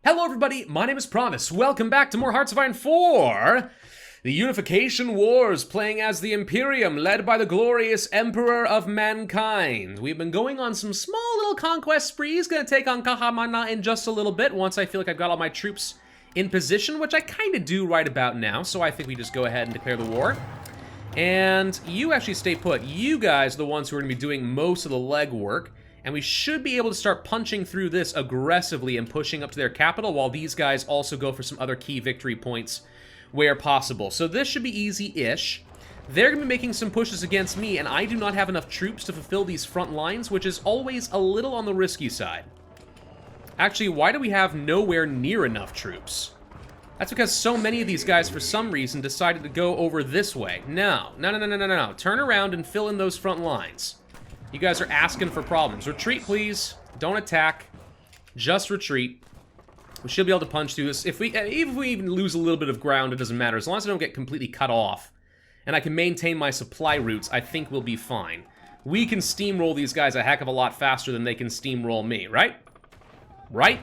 Hello everybody, my name is Pravus. Welcome back to more Hearts of Iron 4! The Unification Wars, playing as the Imperium, led by the glorious Emperor of Mankind. We've been going on some small little conquest sprees, gonna take on Kahamana in just a little bit, once I feel like I've got all my troops in position, which I kinda do right about now, so I think we just go ahead and declare the war. And you actually stay put. You guys are the ones who are gonna be doing most of the legwork. And we should be able to start punching through this aggressively and pushing up to their capital, while these guys also go for some other key victory points where possible. So this should be easy-ish. They're going to be making some pushes against me, and I do not have enough troops to fulfill these front lines, which is always a little on the risky side. Actually, why do we have nowhere near enough troops? That's because so many of these guys, for some reason, decided to go over this way. No. Turn around and fill in those front lines. You guys are asking for problems. Retreat, please. Don't attack. Just retreat. We should be able to punch through this. Even if we even lose a little bit of ground, it doesn't matter. As long as I don't get completely cut off, and I can maintain my supply routes, I think we'll be fine. We can steamroll these guys a heck of a lot faster than they can steamroll me, right? Right?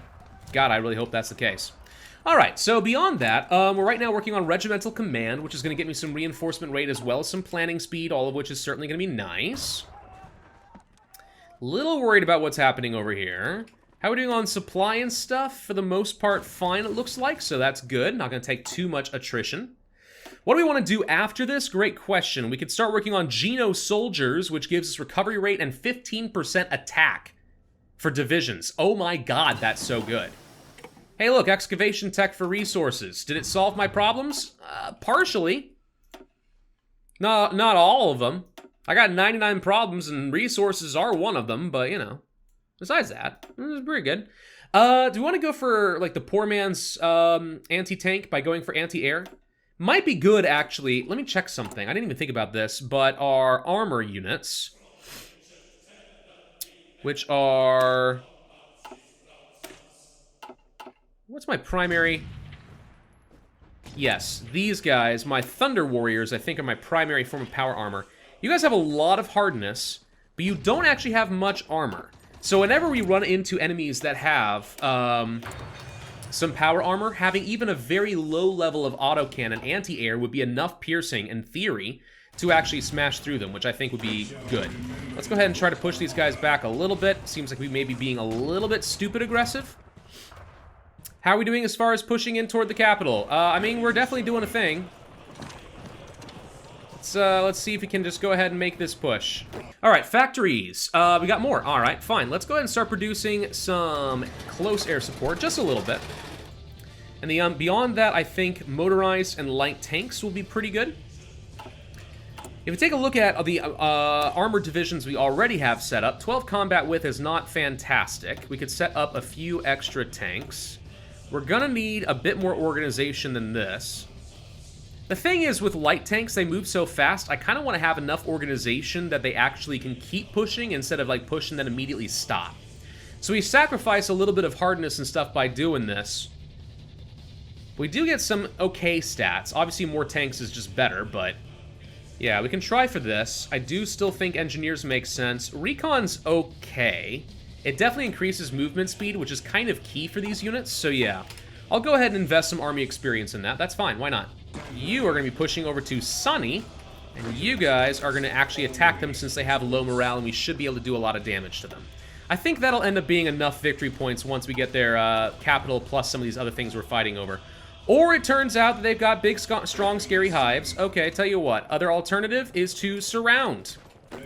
God, I really hope that's the case. Alright, so beyond that, we're right now working on Regimental Command, which is going to get me some reinforcement rate as well as some planning speed, all of which is certainly going to be nice. Little worried about what's happening over here. How are we doing on supply and stuff? For the most part, fine, it looks like, so that's good. Not going to take too much attrition. What do we want to do after this? Great question. We could start working on Geno Soldiers, which gives us recovery rate and 15% attack for divisions. Oh my god, that's so good. Hey look, excavation tech for resources. Did it solve my problems? Partially. No, not all of them. I got 99 problems, and resources are one of them, but, you know, besides that, it was pretty good. Do we want to go for, like, the poor man's anti-tank by going for anti-air? Might be good, actually. Let me check something. I didn't even think about this, but our armor units, which are... What's my primary... Yes, these guys, my Thunder Warriors, I think are my primary form of power armor. You guys have a lot of hardness, but you don't actually have much armor. So whenever we run into enemies that have some power armor, having even a very low level of autocannon anti-air would be enough piercing, in theory, to actually smash through them, which I think would be good. Let's go ahead and try to push these guys back a little bit. Seems like we may be being a little bit stupid aggressive. How are we doing as far as pushing in toward the capital? I mean, we're definitely doing a thing. Let's see if we can just go ahead and make this push. Alright, factories. We got more. Alright, fine. Let's go ahead and start producing some close air support, just a little bit. And beyond that, I think motorized and light tanks will be pretty good. If we take a look at the armored divisions we already have set up, 12 combat width is not fantastic. We could set up a few extra tanks. We're gonna need a bit more organization than this. The thing is, with light tanks, they move so fast, I kind of want to have enough organization that they actually can keep pushing instead of, like, push and then immediately stop. So we sacrifice a little bit of hardness and stuff by doing this. We do get some okay stats. Obviously, more tanks is just better, but... yeah, we can try for this. I do still think engineers make sense. Recon's okay. It definitely increases movement speed, which is kind of key for these units, so yeah. I'll go ahead and invest some army experience in that. That's fine, why not? You are going to be pushing over to Sunny, and you guys are going to actually attack them since they have low morale, and we should be able to do a lot of damage to them. I think that'll end up being enough victory points once we get their capital plus some of these other things we're fighting over. Or it turns out that they've got big, strong, scary hives. Okay, tell you what, other alternative is to surround.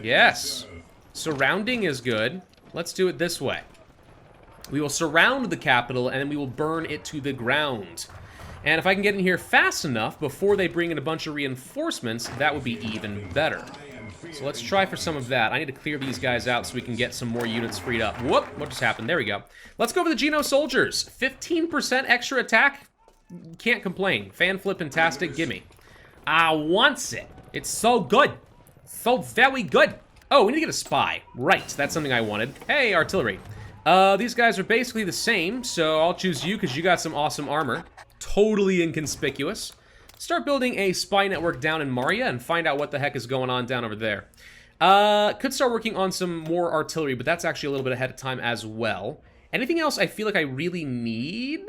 Yes, surrounding is good. Let's do it this way. We will surround the capital, and then we will burn it to the ground. And if I can get in here fast enough before they bring in a bunch of reinforcements, that would be even better. So let's try for some of that. I need to clear these guys out so we can get some more units freed up. Whoop, what just happened? There we go. Let's go over the Geno Soldiers. 15% extra attack? Can't complain. Fan flip-fantastic, gimme. I wants it. It's so good. So very good. Oh, we need to get a spy. Right, that's something I wanted. Hey, artillery. These guys are basically the same, so I'll choose you because you got some awesome armor. Totally inconspicuous. Start building a spy network down in Maria and find out what the heck is going on down over there. Could start working on some more artillery, but that's actually a little bit ahead of time as well. Anything else I feel like I really need?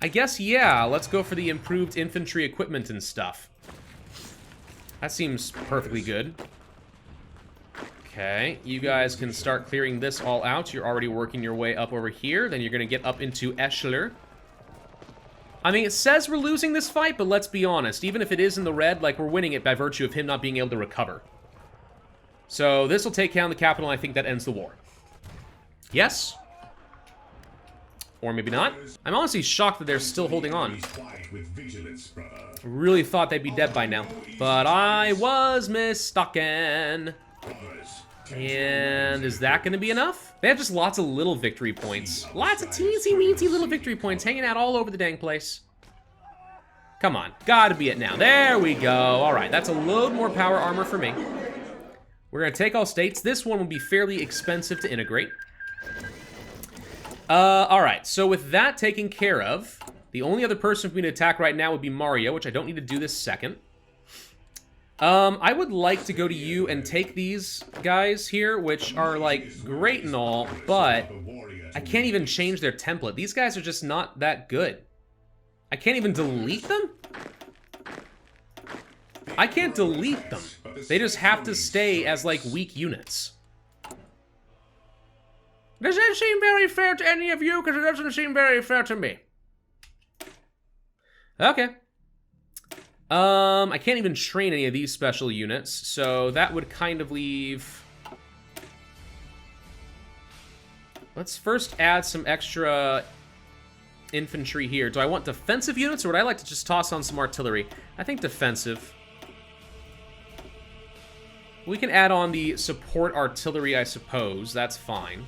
I guess, yeah, let's go for the improved infantry equipment and stuff. That seems perfectly good. Okay, you guys can start clearing this all out. You're already working your way up over here. Then you're going to get up into Eschler. I mean, it says we're losing this fight, but let's be honest. Even if it is in the red, like, we're winning it by virtue of him not being able to recover. So this will take down the capital, and I think that ends the war. Yes? Or maybe not. I'm honestly shocked that they're still holding on. Really thought they'd be dead by now. But I was mistaken. And is that going to be enough? They have just lots of little victory points. Lots of teensy-weensy little victory points hanging out all over the dang place. Come on. Gotta be it now. There we go. Alright, that's a load more power armor for me. We're going to take all states. This one will be fairly expensive to integrate. Alright, so with that taken care of, the only other person for me to attack right now would be Mario, which I don't need to do this second. I would like to go to you and take these guys here, which are, like, great and all, but I can't even change their template. These guys are just not that good. I can't even delete them? I can't delete them. They just have to stay as, like, weak units. Does that seem very fair to any of you? Because it doesn't seem very fair to me. Okay. I can't even train any of these special units, so that would kind of leave... Let's first add some extra infantry here. Do I want defensive units, or would I like to just toss on some artillery? I think defensive. We can add on the support artillery, I suppose. That's fine.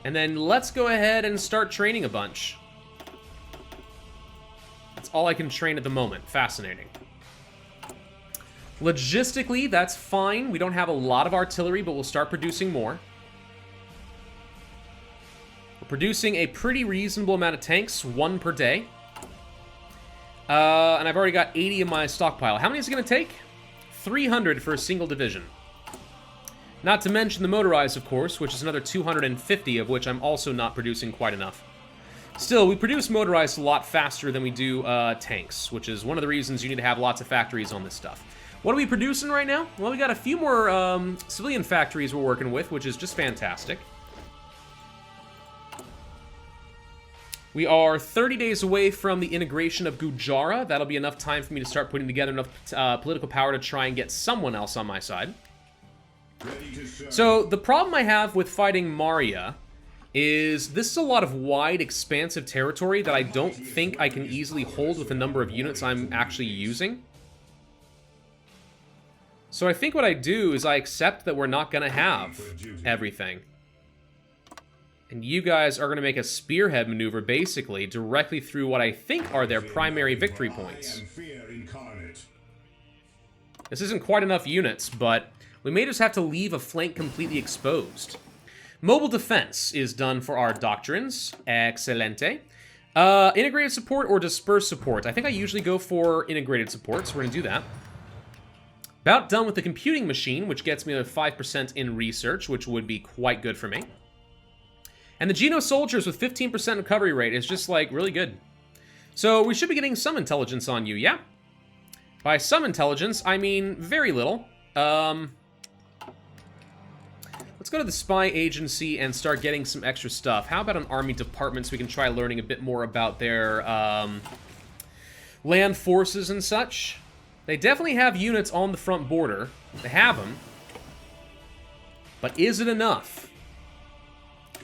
And then let's go ahead and start training a bunch. That's all I can train at the moment. Fascinating. Logistically, that's fine. We don't have a lot of artillery, but we'll start producing more. We're producing a pretty reasonable amount of tanks, 1 per day. And I've already got 80 in my stockpile. How many is it going to take? 300 for a single division. Not to mention the motorized, of course, which is another 250, of which I'm also not producing quite enough. Still, we produce motorized a lot faster than we do tanks, which is one of the reasons you need to have lots of factories on this stuff. What are we producing right now? Well, we got a few more civilian factories we're working with, which is just fantastic. We are 30 days away from the integration of Gujarat. That'll be enough time for me to start putting together enough political power to try and get someone else on my side. So, the problem I have with fighting Maria is this is a lot of wide, expansive territory that I don't think I can easily hold with the number of units I'm actually using. So I think what I do is I accept that we're not going to have everything. And you guys are going to make a spearhead maneuver, basically, directly through what I think are their primary victory points. This isn't quite enough units, but we may just have to leave a flank completely exposed. Mobile defense is done for our doctrines. Excelente. Integrated support or dispersed support? I think I usually go for integrated support, so we're going to do that. About done with the computing machine, which gets me a 5% in research, which would be quite good for me. And the Geno soldiers with 15% recovery rate is just, like, really good. So we should be getting some intelligence on you, yeah? By some intelligence, I mean very little. Let's go to the spy agency and start getting some extra stuff. How about an army department so we can try learning a bit more about their land forces and such? They definitely have units on the front border. They have them. But is it enough?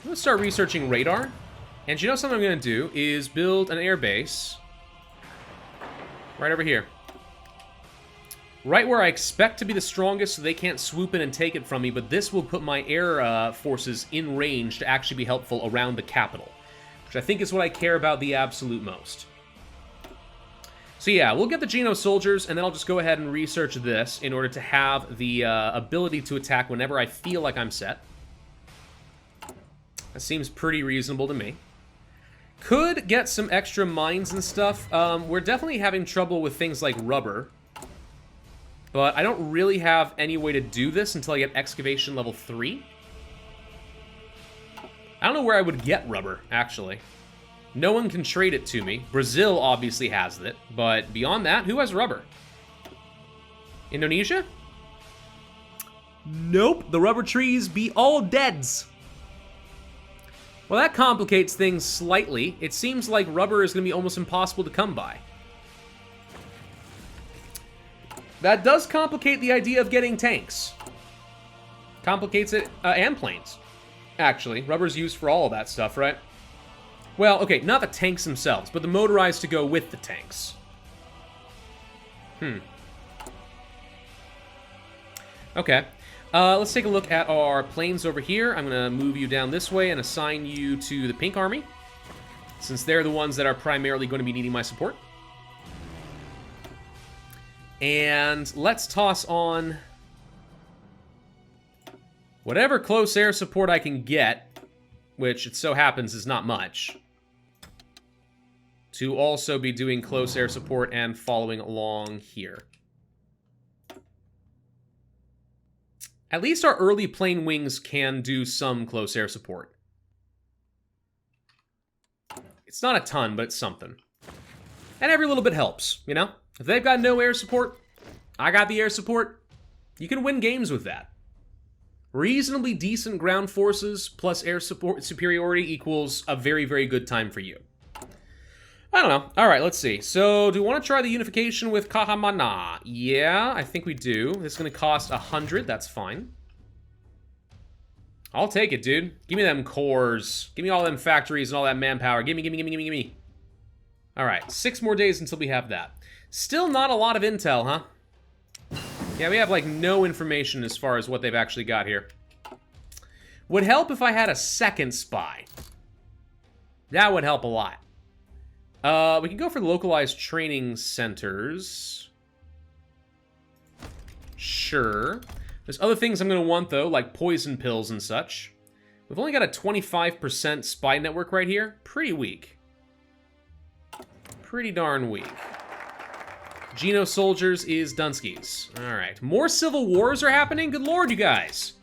Let's start researching radar. And you know something I'm going to do is build an air base right over here. Right where I expect to be the strongest so they can't swoop in and take it from me, but this will put my air forces in range to actually be helpful around the capital, which I think is what I care about the absolute most. So yeah, we'll get the Geno soldiers, and then I'll just go ahead and research this in order to have the ability to attack whenever I feel like I'm set. That seems pretty reasonable to me. Could get some extra mines and stuff. We're definitely having trouble with things like rubber. But I don't really have any way to do this until I get excavation level 3. I don't know where I would get rubber, actually. No one can trade it to me. Brazil obviously has it, but beyond that, who has rubber? Indonesia? Nope, the rubber trees be all deads. Well, that complicates things slightly. It seems like rubber is going to be almost impossible to come by. That does complicate the idea of getting tanks. Complicates it, and planes. Actually, rubber's used for all of that stuff, right? Well, okay, not the tanks themselves, but the motorized to go with the tanks. Okay. Let's take a look at our planes over here. I'm going to move you down this way and assign you to the Pink Army, since they're the ones that are primarily going to be needing my support. And let's toss on whatever close air support I can get, which it so happens is not much, to also be doing close air support and following along here. At least our early plane wings can do some close air support. It's not a ton, but it's something. And every little bit helps, you know? If they've got no air support, I got the air support. You can win games with that. Reasonably decent ground forces plus air support superiority equals a very, very good time for you. I don't know. All right, let's see. So, do we want to try the unification with Kahamana? Yeah, I think we do. This is going to cost 100. That's fine. I'll take it, dude. Give me them cores. Give me all them factories and all that manpower. Gimme, gimme, gimme, gimme, gimme. All right, 6 more days until we have that. Still not a lot of intel, huh? Yeah, we have, like, no information as far as what they've actually got here. Would help if I had a second spy. That would help a lot. We can go for localized training centers. Sure. There's other things I'm going to want, though, like poison pills and such. We've only got a 25% spy network right here. Pretty weak. Pretty darn weak. Geno soldiers is Dunskies. Alright. More civil wars are happening? Good lord, you guys.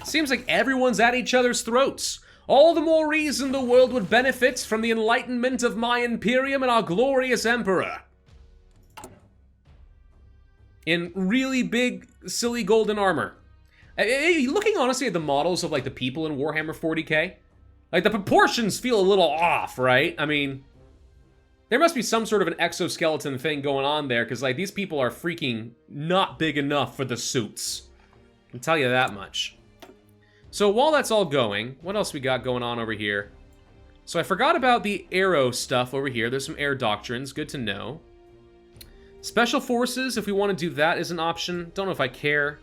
Seems like everyone's at each other's throats. All the more reason the world would benefit from the enlightenment of my Imperium and our glorious Emperor. In really big, silly golden armor. Looking honestly at the models of, like, the people in Warhammer 40k, like, the proportions feel a little off, right? I mean, there must be some sort of an exoskeleton thing going on there, because, like, these people are freaking not big enough for the suits. I can tell you that much. So while that's all going, what else we got going on over here? So I forgot about the aero stuff over here. There's some air doctrines, good to know. Special forces, if we want to do that, is an option. Don't know if I care.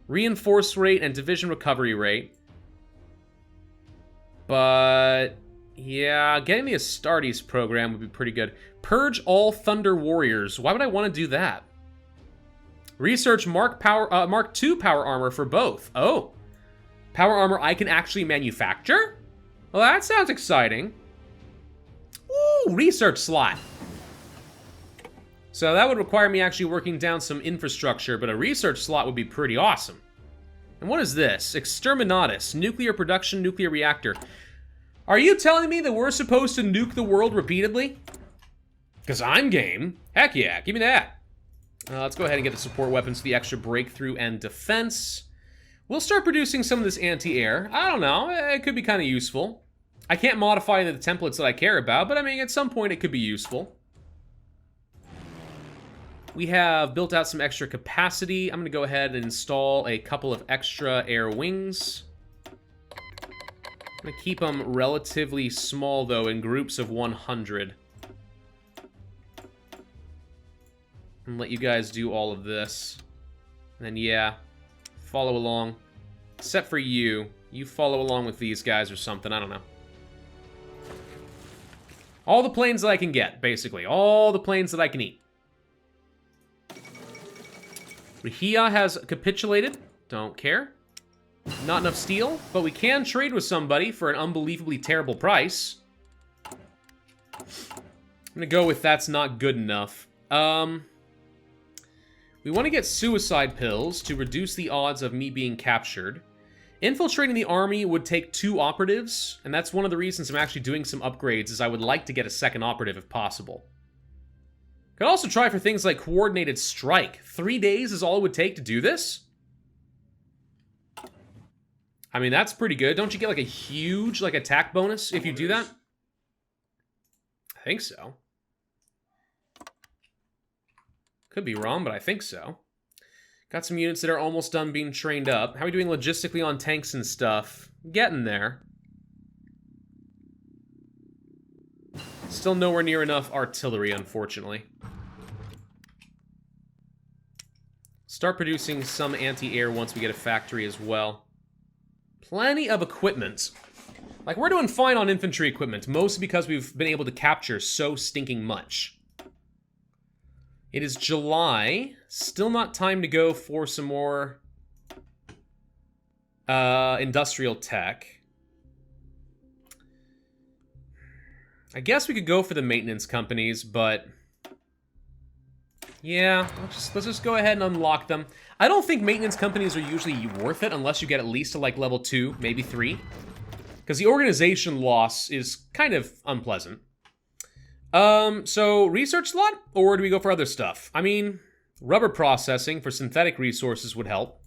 Reinforce rate and division recovery rate. But yeah, getting the Astartes program would be pretty good. Purge all Thunder Warriors. Why would I want to do that? Research Mark II power armor for both. Oh. Power armor I can actually manufacture? Well, that sounds exciting. Ooh, research slot. So that would require me actually working down some infrastructure, but a research slot would be pretty awesome. And what is this? Exterminatus, nuclear production, nuclear reactor. Are you telling me that we're supposed to nuke the world repeatedly? Because I'm game. Heck yeah, give me that. Let's go ahead and get the support weapons for the extra breakthrough and defense. We'll start producing some of this anti-air. I don't know, it could be kind of useful. I can't modify the templates that I care about, but I mean, at some point it could be useful. We have built out some extra capacity. I'm going to go ahead and install a couple of extra air wings. I'm going to keep them relatively small, though, in groups of 100. And let you guys do all of this. And then, yeah, follow along. Except for you. You follow along with these guys or something. I don't know. All the planes that I can get, basically. All the planes that I can eat. Rahia has capitulated. Don't care. Not enough steel, but we can trade with somebody for an unbelievably terrible price. I'm gonna go with that's not good enough. We want to get suicide pills to reduce the odds of me being captured. Infiltrating the army would take 2 operatives, and that's one of the reasons I'm actually doing some upgrades, is I would like to get a second operative if possible. Could also try for things like coordinated strike. 3 days is all it would take to do this? I mean, that's pretty good. Don't you get like a huge attack bonus if you do that? I think so. Could be wrong, but I think so. Got some units that are almost done being trained up. How are we doing logistically on tanks and stuff? Getting there. Still nowhere near enough artillery, unfortunately. Start producing some anti-air once we get a factory as well. Plenty of equipment. Like, we're doing fine on infantry equipment, mostly because we've been able to capture so stinking much. It is July. Still not time to go for some more industrial tech. I guess we could go for the maintenance companies, but yeah, let's just go ahead and unlock them. I don't think maintenance companies are usually worth it unless you get at least to like level 2, maybe 3. Because the organization loss is kind of unpleasant. So research slot, or do we go for other stuff? I mean, rubber processing for synthetic resources would help.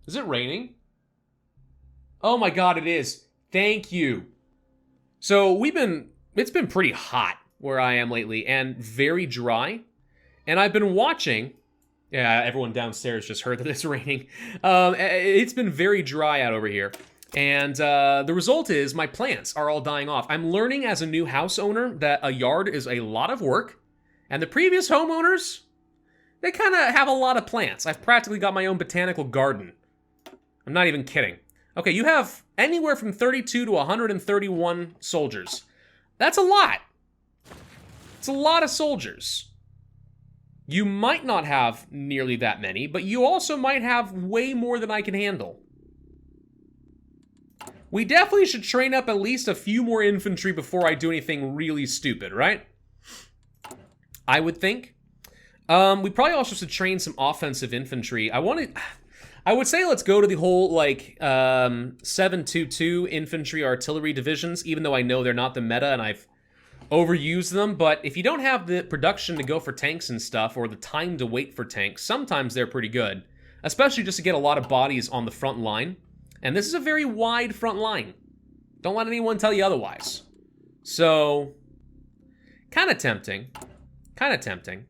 Is it raining? Oh my god, it is. Thank you. So it's been pretty hot where I am lately, and very dry. And I've been watching, yeah, everyone downstairs just heard that it's raining. It's been very dry out over here. And the result is my plants are all dying off. I'm learning as a new house owner that a yard is a lot of work. And the previous homeowners, they kind of have a lot of plants. I've practically got my own botanical garden. I'm not even kidding. Okay, you have anywhere from 32 to 131 soldiers. That's a lot. It's a lot of soldiers. You might not have nearly that many, but you also might have way more than I can handle. We definitely should train up at least a few more infantry before I do anything really stupid, right? I would think. We probably also should train some offensive infantry. I would say let's go to the whole, like, 722 infantry artillery divisions, even though I know they're not the meta and I've overused them. But if you don't have the production to go for tanks and stuff, or the time to wait for tanks, sometimes they're pretty good. Especially just to get a lot of bodies on the front line. And this is a very wide front line. Don't let anyone tell you otherwise. So, kind of tempting. Kind of tempting.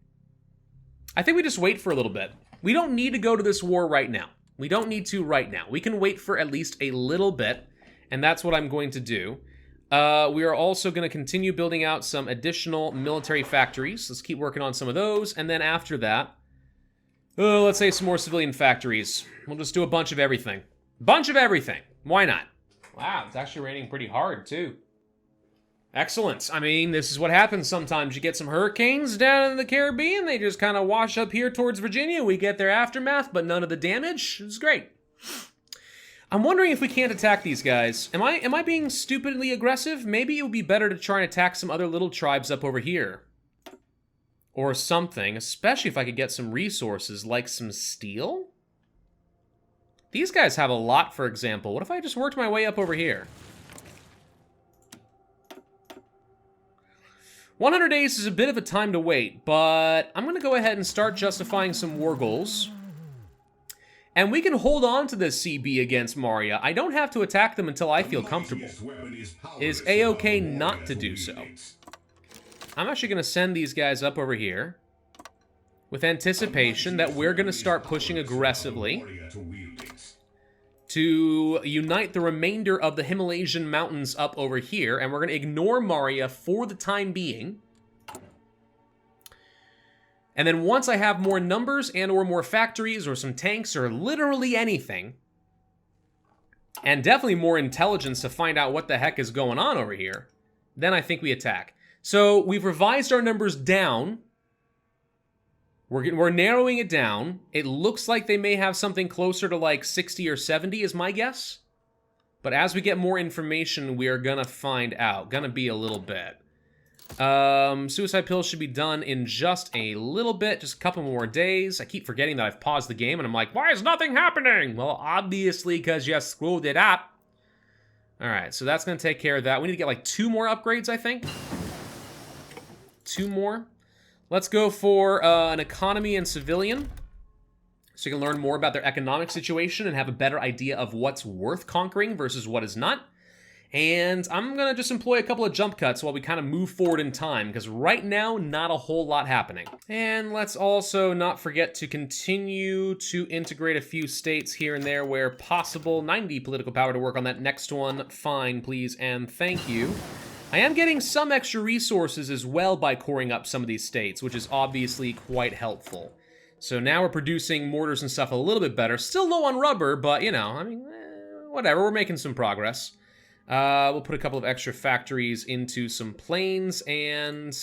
I think we just wait for a little bit. We don't need to go to this war right now. We don't need to right now. We can wait for at least a little bit, and that's what I'm going to do. We are also going to continue building out some additional military factories. Let's keep working on some of those, and then after that, let's say some more civilian factories. We'll just do a bunch of everything. Bunch of everything. Why not? Wow, it's actually raining pretty hard, too. Excellent. I mean, this is what happens sometimes. You get some hurricanes down in the Caribbean. They just kind of wash up here towards Virginia. We get their aftermath, but none of the damage. It's great. I'm wondering if we can't attack these guys. Am I being stupidly aggressive? Maybe it would be better to try and attack some other little tribes up over here. Or something, especially if I could get some resources, like some steel? These guys have a lot, for example. What if I just worked my way up over here? 100 days is a bit of a time to wait, but I'm going to go ahead and start justifying some war goals. And we can hold on to this CB against Maria. I don't have to attack them until I feel comfortable. It is A-okay not to do so. I'm actually going to send these guys up over here with anticipation that we're going to start pushing aggressively to unite the remainder of the Himalayan mountains up over here, and we're going to ignore Maria for the time being. And then once I have more numbers and or more factories or some tanks or literally anything, and definitely more intelligence to find out what the heck is going on over here, then I think we attack. So we've revised our numbers down. We're narrowing it down. It looks like they may have something closer to like 60 or 70 is my guess. But as we get more information, we are gonna find out. Gonna be a little bit. Suicide pills should be done in just a little bit, just a couple more days. I keep forgetting that I've paused the game, and I'm like, why is nothing happening? Well, obviously, because you screwed it up. All right, so that's going to take care of that. We need to get like 2 more upgrades, I think. 2 more. Let's go for an economy and civilian, so you can learn more about their economic situation and have a better idea of what's worth conquering versus what is not. And I'm going to just employ a couple of jump cuts while we kind of move forward in time, because right now, not a whole lot happening. And let's also not forget to continue to integrate a few states here and there where possible. 90 political power to work on that next one. Fine, please, and thank you. I am getting some extra resources as well by coring up some of these states, which is obviously quite helpful. So now we're producing mortars and stuff a little bit better. Still low on rubber, but, you know, I mean, whatever. We're making some progress. We'll put a couple of extra factories into some planes and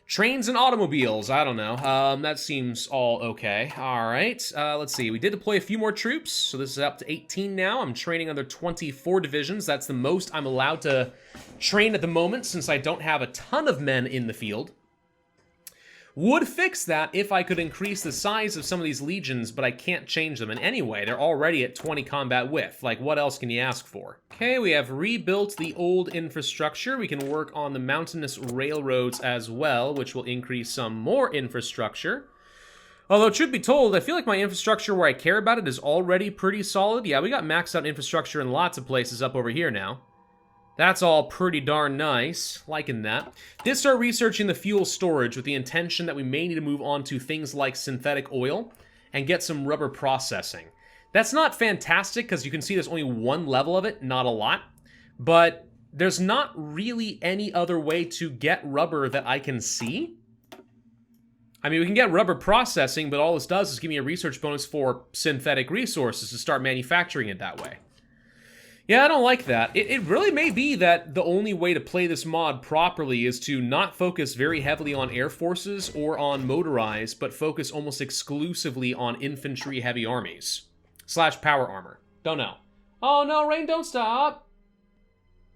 trains and automobiles. I don't know. That seems all okay. All right. Let's see. We did deploy a few more troops, so this is up to 18 now. I'm training under 24 divisions. That's the most I'm allowed to train at the moment since I don't have a ton of men in the field. Would fix that if I could increase the size of some of these legions, but I can't change them. And anyway, they're already at 20 combat width. Like, what else can you ask for? Okay, we have rebuilt the old infrastructure. We can work on the mountainous railroads as well, which will increase some more infrastructure. Although, truth be told, I feel like my infrastructure where I care about it is already pretty solid. Yeah, we got maxed out infrastructure in lots of places up over here now. That's all pretty darn nice. Liking that. Did start researching the fuel storage with the intention that we may need to move on to things like synthetic oil and get some rubber processing. That's not fantastic because you can see there's only 1 level of it, not a lot. But there's not really any other way to get rubber that I can see. I mean, we can get rubber processing, but all this does is give me a research bonus for synthetic resources to start manufacturing it that way. Yeah, I don't like that. It really may be that the only way to play this mod properly is to not focus very heavily on air forces or on motorized, but focus almost exclusively on infantry heavy armies. / power armor. Don't know. Oh no, rain, don't stop.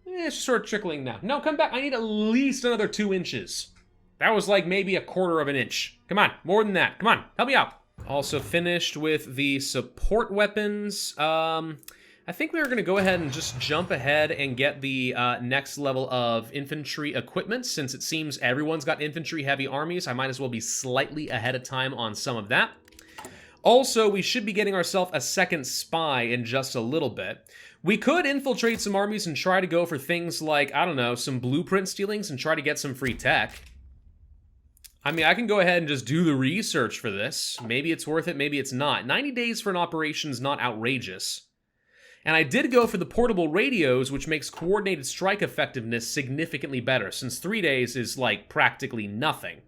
It's just sort of trickling now. No, come back. I need at least another 2 inches. That was like maybe a 1/4 of an inch. Come on, more than that. Come on, help me out. Also finished with the support weapons. I think we're going to go ahead and just jump ahead and get the next level of infantry equipment. Since it seems everyone's got infantry-heavy armies, I might as well be slightly ahead of time on some of that. Also, we should be getting ourselves a second spy in just a little bit. We could infiltrate some armies and try to go for things like, I don't know, some blueprint stealings and try to get some free tech. I mean, I can go ahead and just do the research for this. Maybe it's worth it, maybe it's not. 90 days for an operation is not outrageous. And I did go for the portable radios, which makes coordinated strike effectiveness significantly better, since 3 days is, like, practically nothing.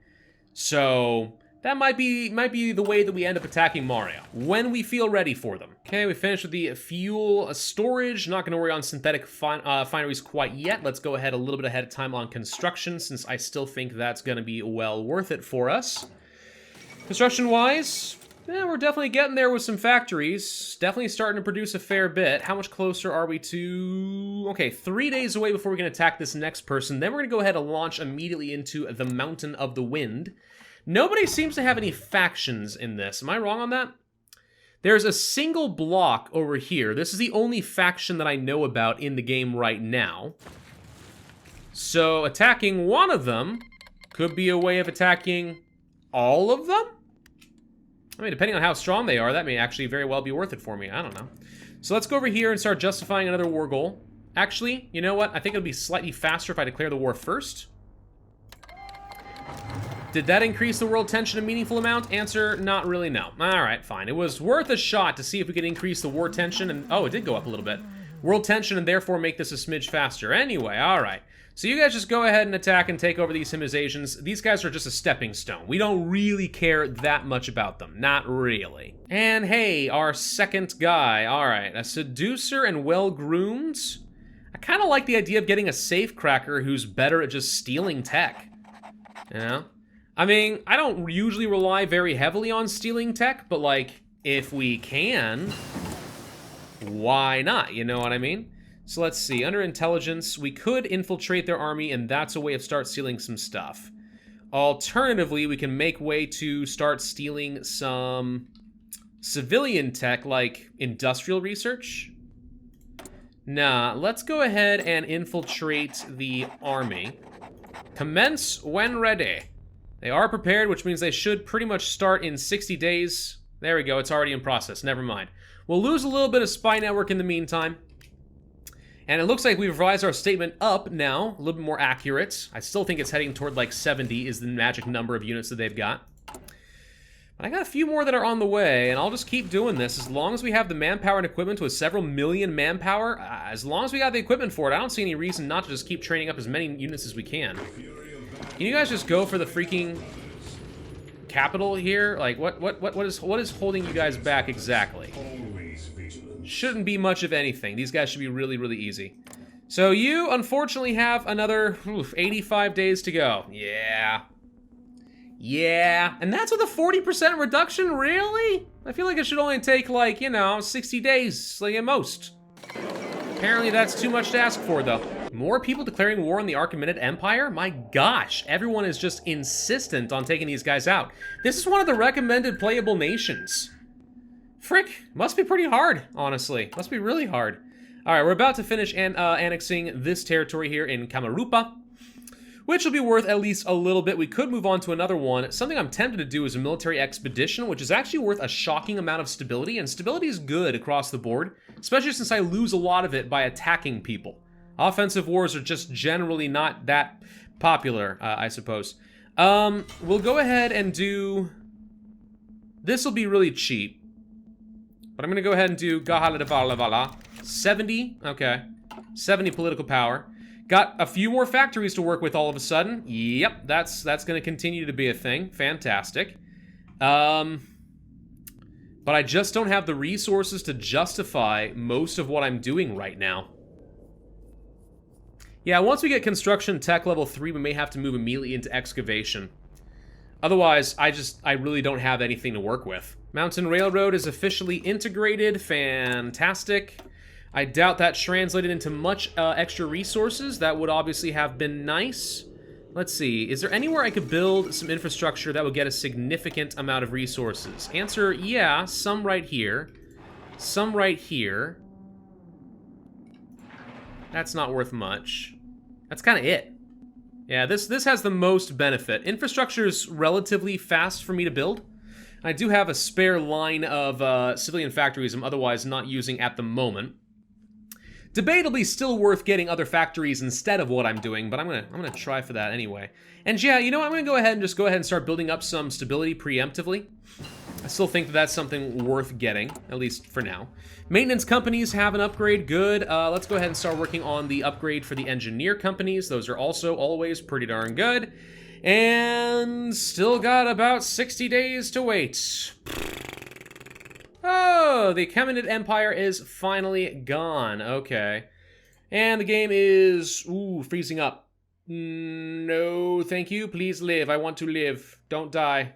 So that might be the way that we end up attacking Mario, when we feel ready for them. Okay, we finished with the fuel storage. Not going to worry on synthetic fineries quite yet. Let's go ahead a little bit ahead of time on construction, since I still think that's going to be well worth it for us. Construction-wise, yeah, we're definitely getting there with some factories. Definitely starting to produce a fair bit. How much closer are we to... Okay, 3 days away before we can attack this next person. Then we're going to go ahead and launch immediately into the Mountain of the Wind. Nobody seems to have any factions in this. Am I wrong on that? There's a single block over here. This is the only faction that I know about in the game right now. So attacking one of them could be a way of attacking all of them? I mean, depending on how strong they are, that may actually very well be worth it for me. I don't know. So let's go over here and start justifying another war goal. Actually, you know what? I think it'll be slightly faster if I declare the war first. Did that increase the world tension a meaningful amount? Answer, not really, no. All right, fine. It was worth a shot to see if we could increase the war tension, and oh, it did go up a little bit. World tension, and therefore make this a smidge faster. Anyway, all right. So you guys just go ahead and attack and take over these civilizations. These guys are just a stepping stone. We don't really care that much about them. Not really. And hey, our second guy. All right, a seducer and well-groomed. I kind of like the idea of getting a safecracker who's better at just stealing tech. You know? I mean, I don't usually rely very heavily on stealing tech, but like, if we can, why not? You know what I mean? So let's see, under intelligence, we could infiltrate their army, and that's a way of start stealing some stuff. Alternatively, we can make way to start stealing some civilian tech, like industrial research. Nah, let's go ahead and infiltrate the army. Commence when ready. They are prepared, which means they should pretty much start in 60 days. There we go, it's already in process, never mind. We'll lose a little bit of spy network in the meantime. And it looks like we've revised our statement up now, a little bit more accurate. I still think it's heading toward like 70 is the magic number of units that they've got. But I got a few more that are on the way, and I'll just keep doing this. As long as we have the manpower and equipment with several million manpower, as long as we got the equipment for it, I don't see any reason not to just keep training up as many units as we can. Can you guys just go for the freaking capital here? Like, what is holding you guys back exactly? Shouldn't be much of anything. These guys should be really, really easy. So you, unfortunately, have another 85 days to go. Yeah. Yeah. And that's with a 40% reduction? Really? I feel like it should only take, like, you know, 60 days, like, at most. Apparently that's too much to ask for, though. More people declaring war on the Achaemenid Empire? My gosh, everyone is just insistent on taking these guys out. This is one of the recommended playable nations. Frick, must be pretty hard, honestly. Must be really hard. All right, we're about to finish annexing this territory here in Kamarupa, which will be worth at least a little bit. We could move on to another one. Something I'm tempted to do is a military expedition, which is actually worth a shocking amount of stability, and stability is good across the board, especially since I lose a lot of it by attacking people. Offensive wars are just generally not that popular, I suppose. We'll go ahead and do... This will be really cheap. But I'm going to go ahead and do Gahala de Valavala. 70, okay. 70 political power. Got a few more factories to work with all of a sudden. Yep, that's going to continue to be a thing. Fantastic. But I just don't have the resources to justify most of what I'm doing right now. Yeah, once we get construction tech level 3, we may have to move immediately into excavation. Otherwise, I really don't have anything to work with. Mountain Railroad is officially integrated. Fantastic. I doubt that translated into much extra resources. That would obviously have been nice. Let's see. Is there anywhere I could build some infrastructure that would get a significant amount of resources? Answer, yeah. Some right here. Some right here. That's not worth much. That's kind of it. Yeah, this has the most benefit. Infrastructure's relatively fast for me to build. I do have a spare line of civilian factories I'm otherwise not using at the moment. Debatably still worth getting other factories instead of what I'm doing, but I'm gonna try for that anyway. And yeah, you know, I'm gonna go ahead and start building up some stability preemptively. I still think that that's something worth getting, at least for now. Maintenance companies have an upgrade, good. Let's go ahead and start working on the upgrade for the engineer companies. Those are also always pretty darn good. And still got about 60 days to wait. Oh, the Achaemenid Empire is finally gone. Okay. And the game is, freezing up. No, thank you. Please live. I want to live. Don't die.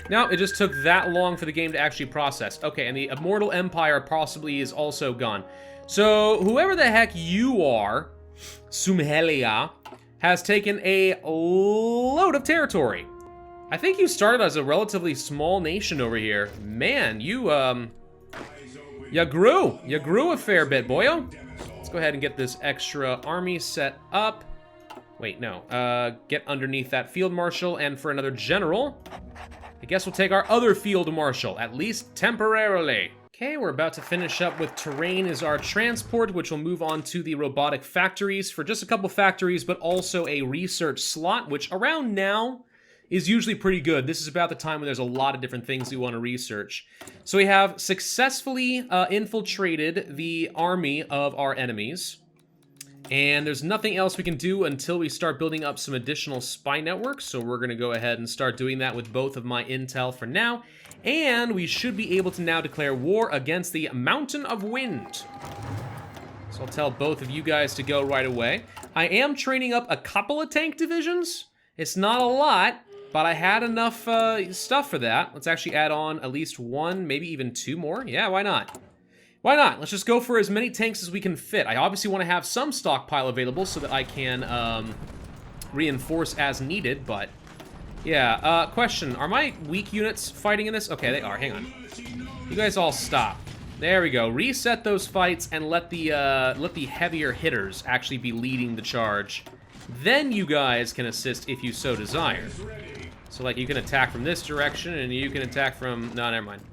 No, it just took that long for the game to actually process. Okay, and the Immortal Empire possibly is also gone. So, whoever the heck you are, Sumhelia, has taken a load of territory. I think you started as a relatively small nation over here. Man, you grew. You grew a fair bit, boyo. Let's go ahead and get this extra army set up. Wait, no. Get underneath that field marshal, and for another general, I guess we'll take our other field marshal, at least temporarily. Okay, we're about to finish up with terrain as our transport, which will move on to the robotic factories for just a couple factories, but also a research slot, which around now is usually pretty good. This is about the time when there's a lot of different things we want to research. So we have successfully infiltrated the army of our enemies. And there's nothing else we can do until we start building up some additional spy networks. So we're going to go ahead and start doing that with both of my intel for now. And we should be able to now declare war against the Mountain of Wind. So I'll tell both of you guys to go right away. I am training up a couple of tank divisions. It's not a lot, but I had enough stuff for that. Let's actually add on at least one, maybe even two more. Yeah, why not? Why not? Let's just go for as many tanks as we can fit. I obviously want to have some stockpile available so that I can reinforce as needed, but... Yeah, question. Are my weak units fighting in this? Okay, they are. Hang on. You guys all stop. There we go. Reset those fights and let the heavier hitters actually be leading the charge. Then you guys can assist if you so desire. So, like, you can attack from this direction, and you can attack from... No, never mind.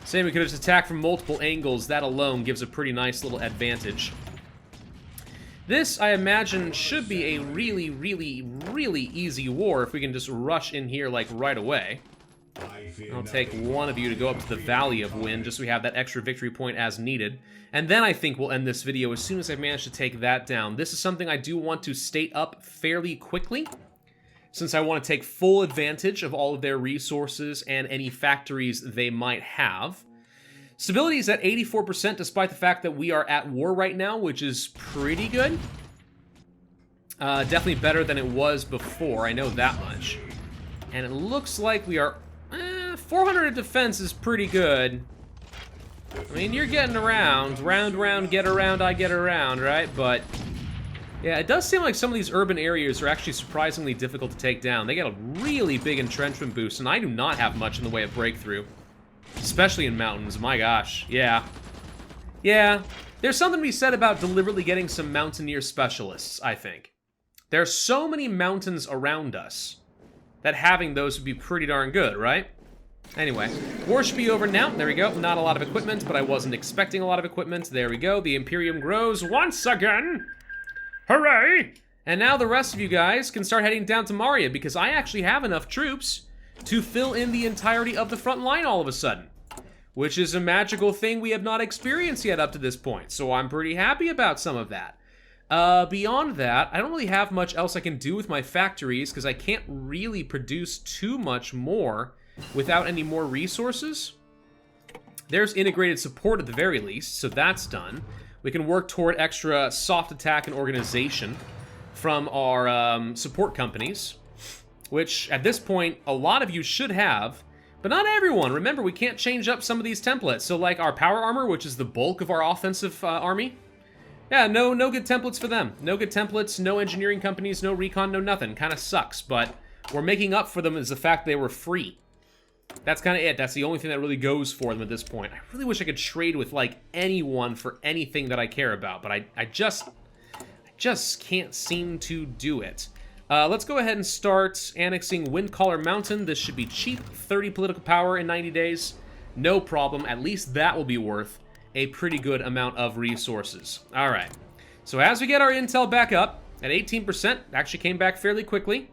Same, we could just attack from multiple angles. That alone gives a pretty nice little advantage. This, I imagine, should be a really, really, really easy war if we can just rush in here, like, right away. I'll take one of you to go up to the Valley of Wind, just so we have that extra victory point as needed. And then I think we'll end this video as soon as I've managed to take that down. This is something I do want to state up fairly quickly, since I want to take full advantage of all of their resources and any factories they might have. Stability is at 84%, despite the fact that we are at war right now, which is pretty good. Definitely better than it was before, I know that much. And it looks like we are... 400 of defense is pretty good. I mean, you're getting around. Round, get around, I get around, right? But... yeah, it does seem like some of these urban areas are actually surprisingly difficult to take down. They get a really big entrenchment boost, and I do not have much in the way of breakthrough. Especially in mountains, my gosh. Yeah. Yeah, there's something to be said about deliberately getting some mountaineer specialists, I think. There are so many mountains around us that having those would be pretty darn good, right? Anyway, war should be over now. There we go. Not a lot of equipment, but I wasn't expecting a lot of equipment. There we go. The Imperium grows once again. Hooray! And now the rest of you guys can start heading down to Maria, because I actually have enough troops to fill in the entirety of the front line all of a sudden. Which is a magical thing we have not experienced yet up to this point, so I'm pretty happy about some of that. Beyond that, I don't really have much else I can do with my factories, because I can't really produce too much more without any more resources. There's integrated support at the very least, so that's done. We can work toward extra soft attack and organization from our support companies, which at this point, a lot of you should have, but not everyone. Remember, we can't change up some of these templates. So like our power armor, which is the bulk of our offensive army, yeah, no good templates for them. No good templates, no engineering companies, no recon, no nothing. Kind of sucks, but we're making up for them as the fact they were free. That's kind of it. That's the only thing that really goes for them at this point. I really wish I could trade with, like, anyone for anything that I care about, but I just can't seem to do it. Let's go ahead and start annexing Windcaller Mountain. This should be cheap. 30 political power in 90 days. No problem. At least that will be worth a pretty good amount of resources. All right. So as we get our intel back up at 18%, actually came back fairly quickly.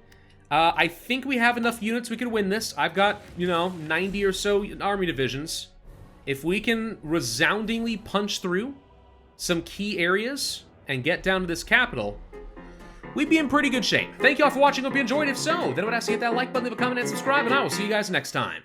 I think we have enough units we could win this. I've got, 90 or so army divisions. If we can resoundingly punch through some key areas and get down to this capital, we'd be in pretty good shape. Thank you all for watching. Hope you enjoyed. If so, then I would ask you to hit that like button, leave a comment, and subscribe, and I will see you guys next time.